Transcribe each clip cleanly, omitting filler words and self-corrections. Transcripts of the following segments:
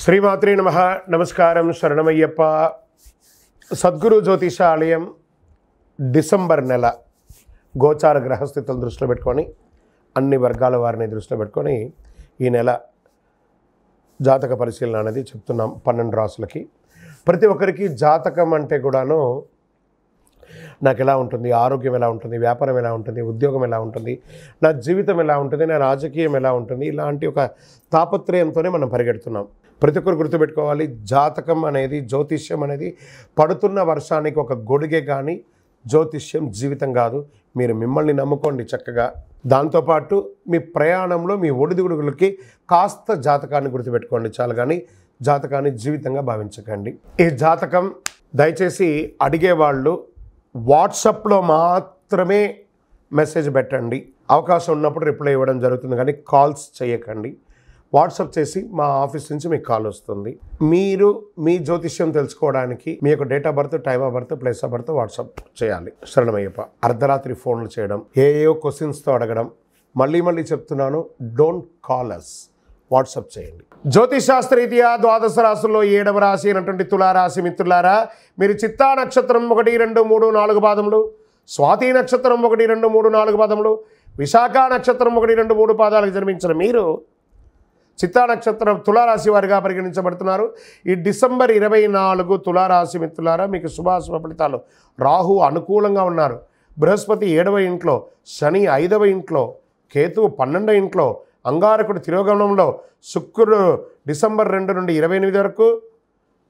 శ్రీమాత్రే నమః. నమస్కారం. శరణమయ్యప్ప. సద్గురు జ్యోతిష ఆలయం డిసెంబర్ నెల గోచార గ్రహస్థితులను దృష్టిలో పెట్టుకొని అన్ని వర్గాల వారిని దృష్టిలో పెట్టుకొని ఈ నెల జాతక పరిశీలన అనేది చెప్తున్నాం 12 రాసులకి. ప్రతి ఒక్కరికి జాతకం అంటే కూడాను నాకు ఎలా ఉంటుంది, ఆరోగ్యం ఎలా ఉంటుంది, వ్యాపారం ఎలా ఉంటుంది, ఉద్యోగం ఎలా ఉంటుంది, నా జీవితం ఎలా ఉంటుంది, నా రాజకీయం ఎలా ఉంటుంది, ఇలాంటి ఒక తాపత్రయంతోనే మనం పరిగెడుతున్నాం. ప్రతి ఒక్కరు గుర్తుపెట్టుకోవాలి, జాతకం అనేది, జ్యోతిష్యం అనేది పడుతున్న వర్షానికి ఒక గొడుగే కానీ జ్యోతిష్యం జీవితం కాదు. మీరు మిమ్మల్ని నమ్ముకోండి చక్కగా. దాంతోపాటు మీ ప్రయాణంలో మీ ఒడిదుడుగులకి కాస్త జాతకాన్ని గుర్తుపెట్టుకోండి చాలు, కానీ జాతకాన్ని జీవితంగా భావించకండి. ఈ జాతకం దయచేసి అడిగేవాళ్ళు వాట్సాప్లో మాత్రమే మెసేజ్ పెట్టండి. అవకాశం ఉన్నప్పుడు రిప్లై ఇవ్వడం జరుగుతుంది, కానీ కాల్స్ చేయకండి. వాట్సాప్ చేసి మా ఆఫీస్ నుంచి మీకు కాల్ వస్తుంది. మీరు మీ జ్యోతిష్యం తెలుసుకోవడానికి మీ యొక్క date of birth, time of birth, place of birth WhatsApp చేయాలి. శరణమయ్యప్ప. అర్ధరాత్రి ఫోన్లు చేయడం, ఏయో క్వశ్చన్స్తో అడగడం, మళ్ళీ చెప్తున్నాను, డోంట్ కాల్ అస్, వాట్సాప్ చేయండి. జ్యోతిషాస్త్రరీత్యా ద్వాదశ రాశుల్లో 7వ రాశి అయినటువంటి తులారాశి మిత్రులారా, మీరు చిత్తా నక్షత్రం 1, 2, 3, 4 పాదములు, స్వాతి నక్షత్రం 1, 2, 3, 4 పాదములు, విశాఖ నక్షత్రం 1, 2, 3 పాదాలకు జన్మించిన మీరు చిత్తా నక్షత్రం తులారాశి వారిగా పరిగణించబడుతున్నారు. ఈ డిసెంబర్ 24 తులారాశి మిత్రులారా, మీకు శుభాశుభ ఫలితాలు. రాహు అనుకూలంగా ఉన్నారు, బృహస్పతి 7వ ఇంట్లో, శని 5వ ఇంట్లో, కేతువు 12వ ఇంట్లో, అంగారకుడు తిరోగమనంలో, శుక్రుడు డిసెంబర్ 2 నుండి 28 వరకు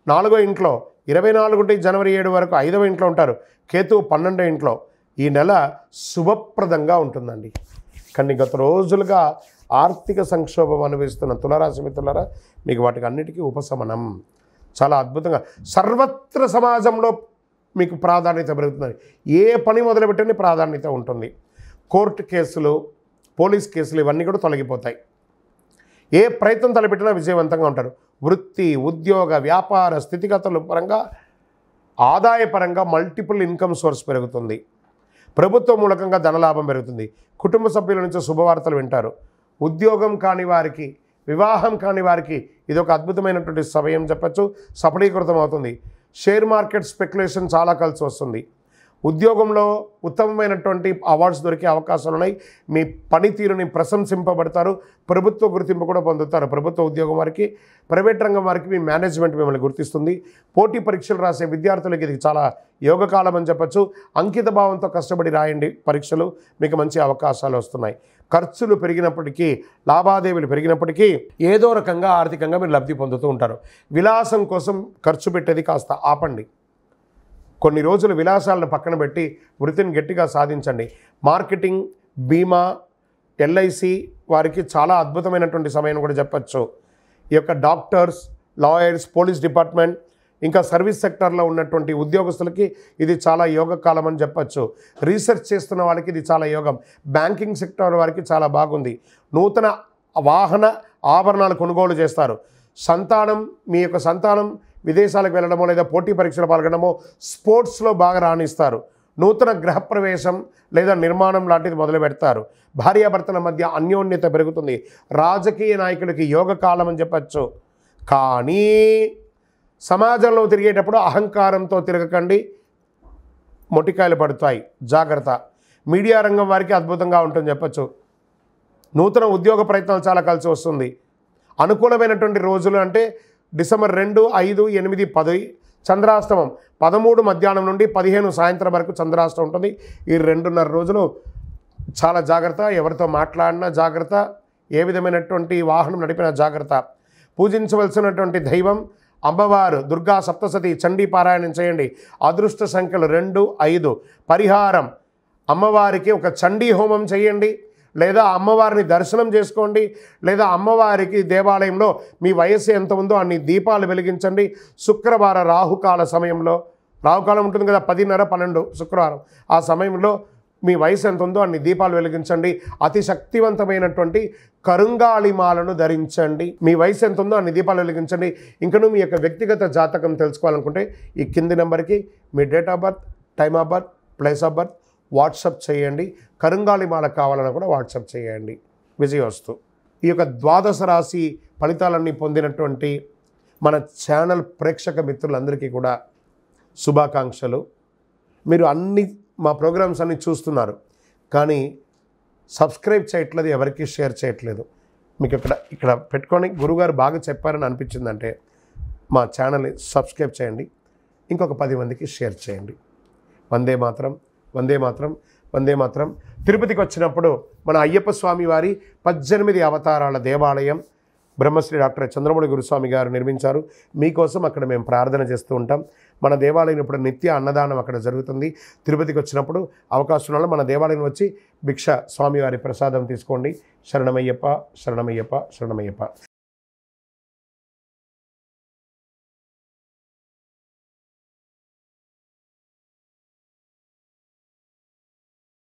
4వ ఇంట్లో, 24 నుండి జనవరి 7 వరకు 5వ ఇంట్లో ఉంటారు. కేతువు 12వ ఇంట్లో. ఈ నెల శుభప్రదంగా ఉంటుందండి. కానీ గత రోజులుగా ఆర్థిక సంక్షోభం అనుభవిస్తున్న తులారాశి మిత్రులారా, మీకు వాటికి అన్నిటికీ ఉపశమనం చాలా అద్భుతంగా. సర్వత్ర సమాజంలో మీకు ప్రాధాన్యత పెరుగుతుంది. ఏ పని మొదలుపెట్టని ప్రాధాన్యత ఉంటుంది. కోర్టు కేసులు, పోలీస్ కేసులు ఇవన్నీ కూడా తొలగిపోతాయి. ఏ ప్రయత్నం తలపెట్టినా విజయవంతంగా ఉంటారు. వృత్తి, ఉద్యోగ, వ్యాపార స్థితిగతుల పరంగా, ఆదాయపరంగా మల్టిపుల్ ఇన్కమ్ సోర్స్ పెరుగుతుంది. ప్రభుత్వం మూలకంగా ధనలాభం పెరుగుతుంది. కుటుంబ సభ్యుల నుంచి శుభవార్తలు వింటారు. ఉద్యోగం కాని వారికి, వివాహం కాని వారికి ఇది ఒక అద్భుతమైనటువంటి సమయం చెప్పచ్చు. సఫలీకృతం అవుతుంది. షేర్ మార్కెట్ స్పెక్యులేషన్ చాలా కలిసి వస్తుంది. ఉద్యోగంలో ఉత్తమమైనటువంటి అవార్డ్స్ దొరికే అవకాశాలు ఉన్నాయి. మీ పనితీరుని ప్రశంసింపబడతారు. ప్రభుత్వ గుర్తింపు కూడా పొందుతారు. ప్రభుత్వ ఉద్యోగం వారికి, ప్రైవేట్ రంగం వారికి మీ మేనేజ్మెంట్ మిమ్మల్ని గుర్తిస్తుంది. పోటీ పరీక్షలు రాసే విద్యార్థులకి ఇది చాలా యోగకాలం అని చెప్పచ్చు. అంకిత భావంతో కష్టపడి రాయండి పరీక్షలు, మీకు మంచి అవకాశాలు వస్తున్నాయి. ఖర్చులు పెరిగినప్పటికీ, లావాదేవీలు పెరిగినప్పటికీ ఏదో రకంగా ఆర్థికంగా మీరు లబ్ధి పొందుతూ ఉంటారు. విలాసం కోసం ఖర్చు పెట్టేది కాస్త ఆపండి. కొన్ని రోజులు విలాసాలను పక్కన పెట్టి వృత్తిని గట్టిగా సాధించండి. మార్కెటింగ్, బీమా, ఎల్ఐసి వారికి చాలా అద్భుతమైనటువంటి సమయం కూడా చెప్పచ్చు. ఈ యొక్క డాక్టర్స్, లాయర్స్, పోలీస్ డిపార్ట్మెంట్, ఇంకా సర్వీస్ సెక్టార్లో ఉన్నటువంటి ఉద్యోగస్తులకి ఇది చాలా యోగకాలం అని చెప్పచ్చు. రీసెర్చ్ చేస్తున్న వాళ్ళకి ఇది చాలా యోగం. బ్యాంకింగ్ సెక్టార్ వారికి చాలా బాగుంది. నూతన వాహన ఆభరణాలు కొనుగోలు చేస్తారు. సంతానం, మీ యొక్క సంతానం విదేశాలకు వెళ్ళడమో లేదా పోటీ పరీక్షలు పాల్గొనడమో, స్పోర్ట్స్లో బాగా రాణిస్తారు. నూతన గృహప్రవేశం లేదా నిర్మాణం లాంటిది మొదలు పెడతారు. భార్యాభర్తల మధ్య అన్యోన్యత పెరుగుతుంది. రాజకీయ నాయకులకి యోగకాలం అని చెప్పచ్చు. కానీ సమాజంలో తిరిగేటప్పుడు అహంకారంతో తిరగకండి, మొటికాయలు పడతాయి, జాగ్రత్త. మీడియా రంగం వారికి అద్భుతంగా ఉంటుంది చెప్పచ్చు. నూతన ఉద్యోగ ప్రయత్నాలు చాలా కలిసి వస్తుంది. అనుకూలమైనటువంటి రోజులు అంటే డిసెంబర్ 2, 5, 8, 10 చంద్రాష్టమం. 13 మధ్యాహ్నం నుండి 15 సాయంత్రం వరకు చంద్రాష్టమం ఉంటుంది. ఈ 2.5 రోజులు చాలా జాగ్రత్త. ఎవరితో మాట్లాడినా జాగ్రత్త, ఏ విధమైనటువంటి వాహనం నడిపినా జాగ్రత్త. పూజించవలసినటువంటి దైవం అమ్మవారు దుర్గా సప్తసతి, చండీ పారాయణం చేయండి. అదృష్ట సంఖ్యలు 2, 5. పరిహారం, అమ్మవారికి ఒక చండీ హోమం చేయండి, లేదా అమ్మవారిని దర్శనం చేసుకోండి, లేదా అమ్మవారికి దేవాలయంలో మీ వయస్సు ఎంత ఉందో అన్ని దీపాలు వెలిగించండి. శుక్రవార రాహుకాల సమయంలో, రాహుకాలం ఉంటుంది కదా 10:30, 12 శుక్రవారం, ఆ సమయంలో మీ వయసు ఎంత ఉందో అన్ని దీపాలు వెలిగించండి. అతి శక్తివంతమైనటువంటి కరుంగాళిమాలను ధరించండి. మీ వయసు ఎంత ఉందో అన్ని దీపాలు వెలిగించండి. ఇంకనూ మీ యొక్క వ్యక్తిగత జాతకం తెలుసుకోవాలనుకుంటే ఈ కింది నెంబర్కి మీ date of birth, time of birth, place of birth WhatsApp చేయండి. కరుంగాళిమాల కావాలన్నా కూడా వాట్సాప్ చేయండి. విజయవస్తు. ఈ యొక్క ద్వాదశ రాశి ఫలితాలన్నీ పొందినటువంటి మన ఛానల్ ప్రేక్షక మిత్రులందరికీ కూడా శుభాకాంక్షలు. మీరు మా ప్రోగ్రామ్స్ అన్నీ చూస్తున్నారు, కానీ సబ్స్క్రైబ్ చేయట్లేదు, ఎవరికి షేర్ చేయట్లేదు. మీకు ఇక్కడ పెట్టుకొని గురుగారు బాగా చెప్పారని అనిపించిందంటే మా ఛానల్ని సబ్స్క్రైబ్ చేయండి, ఇంకొక 10 మందికి షేర్ చేయండి. వందే మాత్రం, వందే మాత్రం, వందే మాత్రం. తిరుపతికి వచ్చినప్పుడు మన అయ్యప్ప స్వామి వారి 18 అవతారాల దేవాలయం బ్రహ్మశ్రీ డాక్టర్ చంద్రమౌళి గురుస్వామి గారు నిర్మించారు. మీకోసం అక్కడ మేము ప్రార్థన చేస్తూ ఉంటాం. మన దేవాలయం ఇప్పుడు నిత్య అన్నదానం అక్కడ జరుగుతుంది. తిరుపతికి వచ్చినప్పుడు అవకాశం వల్ల మన దేవాలయం వచ్చి భిక్ష స్వామివారి ప్రసాదం తీసుకోండి. శరణమయ్యప్ప, శరణమయ్యప్ప, శరణమయ్యప్ప.